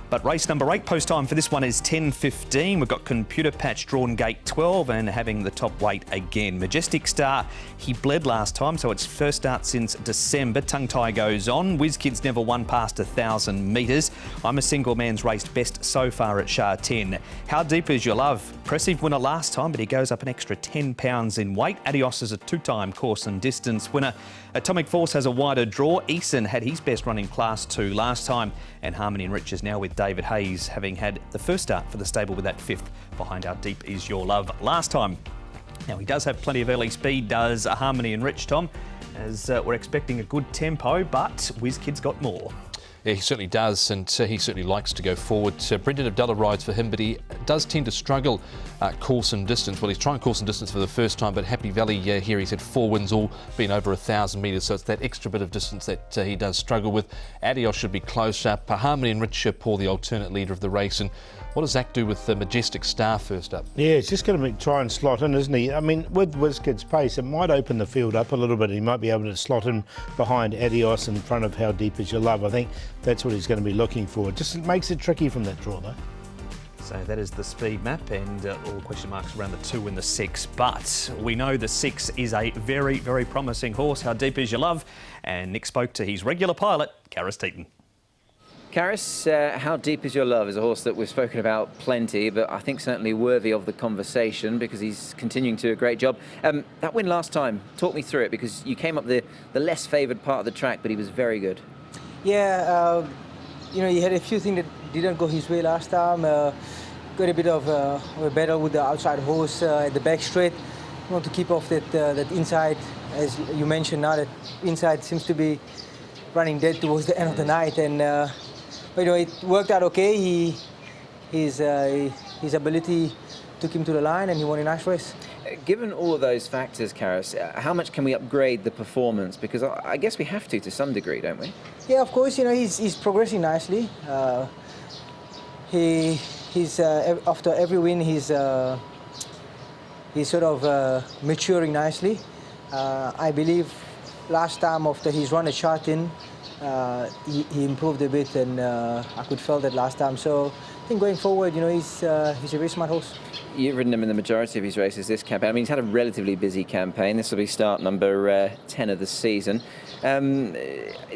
But race number 8, post time for this one is 10:15. We've got Computer Patch drawn gate 12 and having the top weight again. Majestic Star, he bled last time, so it's first start since December. Tongue Tie goes on. Whiz Kid's never won past 1,000 metres. I'm a Single Man's raced best so far at Shah 10. How Deep Is Your Love? Impressive winner last time, but he goes up an extra 10 pounds in weight. Adios is a 2-time course and distance winner. Atomic Force has a wider draw. Eason had his best run in Class 2 last time, and Harmony and Rich is now with David Hayes, having had the first start for the stable with that 5th behind How Deep Is Your Love last time. Now, he does have plenty of early speed, does Harmony and Rich, Tom, as we're expecting a good tempo, but Whiz Kid's got more. Yeah, he certainly does, and he certainly likes to go forward. Brendan Abdullah rides for him, but he does tend to struggle course and distance. Well, he's trying course and distance for the first time, but Happy Valley here, he's had 4 wins, all been over 1,000 metres, so it's that extra bit of distance that he does struggle with. Adios should be close up. Harmony and Rich, Paul, the alternate leader of the race. And what does Zach do with the Majestic Star first up? Yeah, it's just going to try and slot in, isn't he? I mean, with WizKid's pace, it might open the field up a little bit. He might be able to slot in behind Adios in front of How Deep Is Your Love. I think that's what he's going to be looking for. It just makes it tricky from that draw, though. So that is the speed map, and all question marks around the 2 and the 6. But we know the 6 is a very, very promising horse. How Deep Is Your Love? And Nick spoke to his regular pilot, Karis Teaton. Karis, How Deep Is Your Love is a horse that we've spoken about plenty, but I think certainly worthy of the conversation because he's continuing to do a great job. That win last time, talk me through it, because you came up the less favoured part of the track, but he was very good. Yeah, you know, he had a few things that didn't go his way last time. Got a bit of a battle with the outside horse at the back straight. Want to keep off that inside, as you mentioned. Now that inside seems to be running dead towards the end of the night, and but you know, it worked out okay. His ability took him to the line, and he won a nice race. Given all of those factors, Karis, how much can we upgrade the performance? Because I guess we have to some degree, don't we? Yeah, of course. You know, he's progressing nicely. He's after every win, he's sort of maturing nicely. I believe last time after his run at Charlton, he improved a bit, and I could feel that last time. So I think going forward, you know, he's a very smart horse. You've ridden him in the majority of his races this campaign. I mean, he's had a relatively busy campaign. This will be start number 10 of the season. Do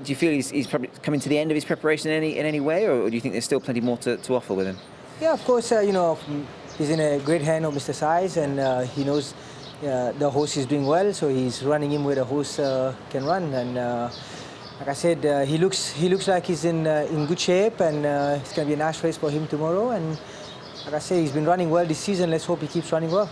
you feel he's probably coming to the end of his preparation in any way, or do you think there's still plenty more to offer with him? Yeah, of course. You know, he's in a great hand of Mr. Size, and he knows the horse is doing well, so he's running him where the horse can run. And like I said, he looks like he's in good shape, and it's going to be a nice race for him tomorrow. And like I say, he's been running well this season. Let's hope he keeps running well.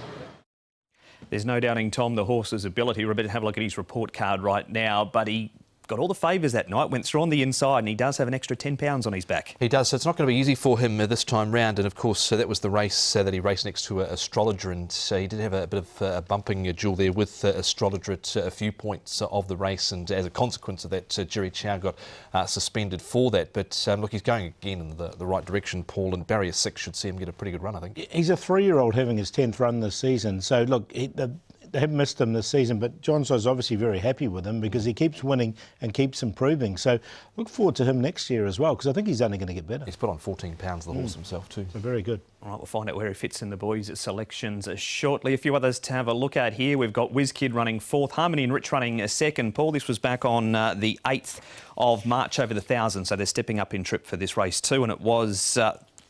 There's no doubting, Tom, the horse's ability. We're about to have a look at his report card right now, but he got all the favours that night, went through on the inside, and he does have an extra 10 pounds on his back. He does, so it's not going to be easy for him this time round. And of course, that was the race that he raced next to Astrologer, and he did have a bit of a bumping duel there with Astrologer at a few points of the race, and as a consequence of that, Jerry Chow got suspended for that. But look, he's going again in the right direction, Paul, and barrier 6 should see him get a pretty good run, I think. He's a 3-year-old having his 10th run this season, so look, they have missed him this season, but John So's obviously very happy with him because he keeps winning and keeps improving. So look forward to him next year as well, because I think he's only going to get better. He's put on 14 pounds, the horse himself too. So very good. All right, we'll find out where he fits in the boys' selections shortly. A few others to have a look at here. We've got Whiz Kid running 4th, Harmony and Rich running 2nd. Paul, this was back on the 8th of March over the 1,000, so they're stepping up in trip for this race too, and it was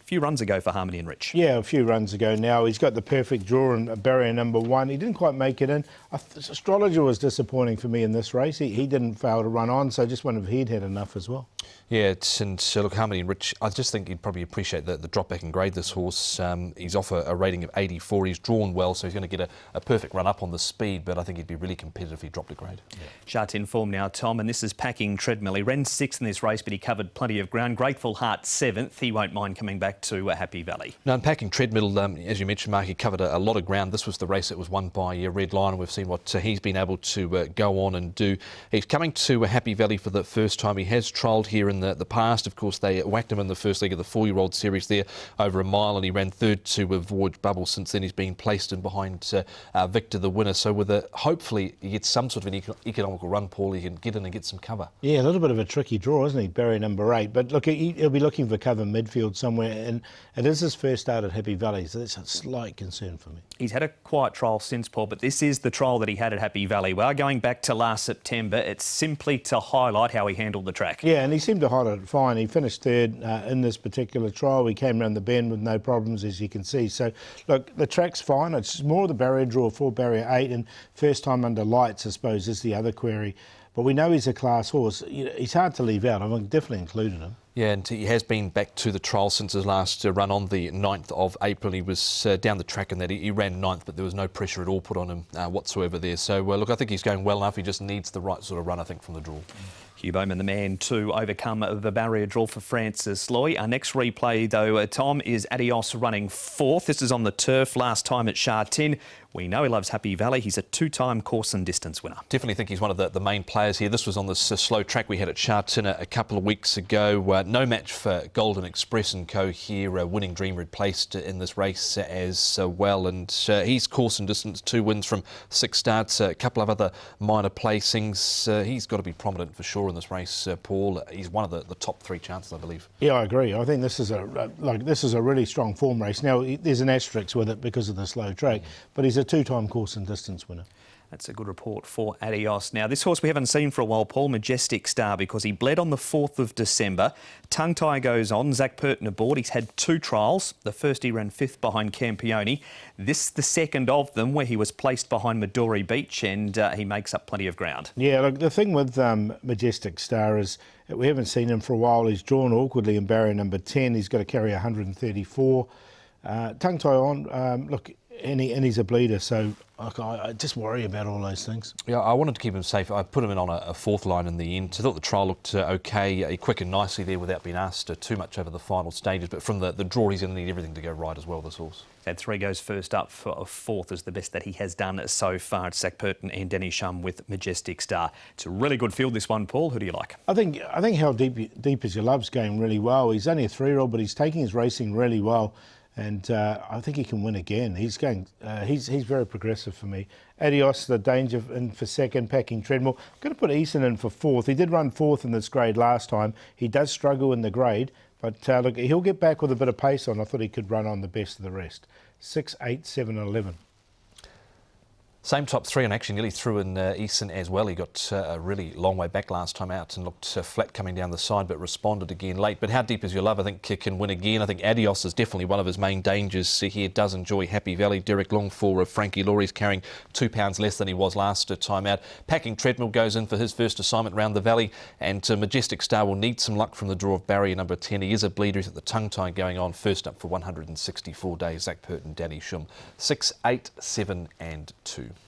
few runs ago for Harmony and Rich. Yeah, a few runs ago now. He's got the perfect draw in barrier number 1. He didn't quite make it in. Astrologer was disappointing for me in this race. He didn't fail to run on, so I just wondered if he'd had enough as well. Yeah, and look, Harmony and Rich, I just think he'd probably appreciate the drop back in grade, this horse. He's off a rating of 84. He's drawn well, so he's going to get a perfect run up on the speed, but I think he'd be really competitive if he dropped a grade. Yeah. Shart in form now, Tom, and this is packing treadmill. He ran 6th in this race, but he covered plenty of ground. Grateful Heart 7th. He won't mind coming back back to Happy Valley. Now, unpacking treadmill, as you mentioned, Mark, he covered a lot of ground. This was the race that was won by Red Lion, and we've seen what he's been able to go on and do. He's coming to Happy Valley for the first time. He has trialled here in the past. Of course, they whacked him in the first leg of the 4-year-old series there over a mile, and he ran third to Voyage Bubble. Since then, he's been placed in behind Victor, the winner. So with hopefully he gets some sort of an economical run, Paul, he can get in and get some cover. Yeah, a little bit of a tricky draw, isn't he? Barrier number 8. But look, he'll be looking for cover midfield somewhere, and it is his first start at Happy Valley, so that's a slight concern for me. He's had a quiet trial since, Paul, but this is the trial that he had at Happy Valley. We are going back to last September. It's simply to highlight how he handled the track. Yeah, and he seemed to highlight it fine. He finished third in this particular trial. He came around the bend with no problems, as you can see. So, look, the track's fine. It's more the barrier draw for barrier 8, and first time under lights, I suppose, is the other query. But we know he's a class horse. He's hard to leave out. I've definitely included him. Yeah, and he has been back to the trial since his last run on the 9th of April. He was down the track in that. He ran 9th, but there was no pressure at all put on him whatsoever there. So, look, I think he's going well enough. He just needs the right sort of run, I think, from the draw. Hugh Bowman, the man to overcome the barrier draw for Francis Loy. Our next replay, though, Tom, is Adios running 4th. This is on the turf last time at Sha Tin. We know he loves Happy Valley. He's a 2-time course and distance winner. Definitely think he's one of the main players here. This was on this slow track we had at Sha Tin a couple of weeks ago. No match for Golden Express and Co here. Winning Dreamer had placed in this race as well. And he's course and distance, 2 wins from 6 starts, a couple of other minor placings. He's got to be prominent for sure in this race, Paul. He's one of the top 3 chances, I believe. Yeah, I agree. I think this is a really strong form race. Now, there's an asterisk with it because of the slow track, but he's a 2-time course and distance winner. That's a good report for Adios. Now, this horse we haven't seen for a while, Paul, Majestic Star, because he bled on the 4th of December. Tongue tie goes on. Zach Purton aboard. He's had 2 trials. The first he ran 5th behind Campione. This the second of them where he was placed behind Midori Beach, and he makes up plenty of ground. Yeah, look, the thing with Majestic Star is we haven't seen him for a while. He's drawn awkwardly in barrier number 10. He's got to carry 134. Tongue tie on, look, and he's a bleeder, so I just worry about all those things. Yeah, I wanted to keep him safe. I put him in on a 4th line in the end. I thought the trial looked okay. He quickened nicely there without being asked too much over the final stages. But from the draw, he's going to need everything to go right as well, this horse. Had 3 goes first up for a 4th is the best that he has done so far. It's Zach Purton and Danny Shum with Majestic Star. It's a really good field, this one, Paul. Who do you like? I think How Deep Is Your Love's going really well. He's only a 3-year-old, but he's taking his racing really well. And I think he can win again. He's very progressive for me. Adios, the danger in for 2nd, packing treadmill. I'm going to put Eason in for 4th. He did run 4th in this grade last time. He does struggle in the grade, but look, he'll get back with a bit of pace on. I thought he could run on the best of the rest. 6, 8, 7, 11. Same top 3, and actually nearly threw in Eason as well. He got a really long way back last time out and looked flat coming down the side, but responded again late. But How Deep Is Your Love, I think, can win again. I think Adios is definitely one of his main dangers here. Does enjoy Happy Valley. Derek Long for Frankie Laurie's carrying 2 pounds less than he was last time out. Packing Treadmill goes in for his first assignment round the valley, and Majestic Star will need some luck from the draw of barrier number 10. He is a bleeder. He's at the tongue tie going on. First up for 164 days, Zach Purton, Danny Shum. 6, 8, 7 and 2.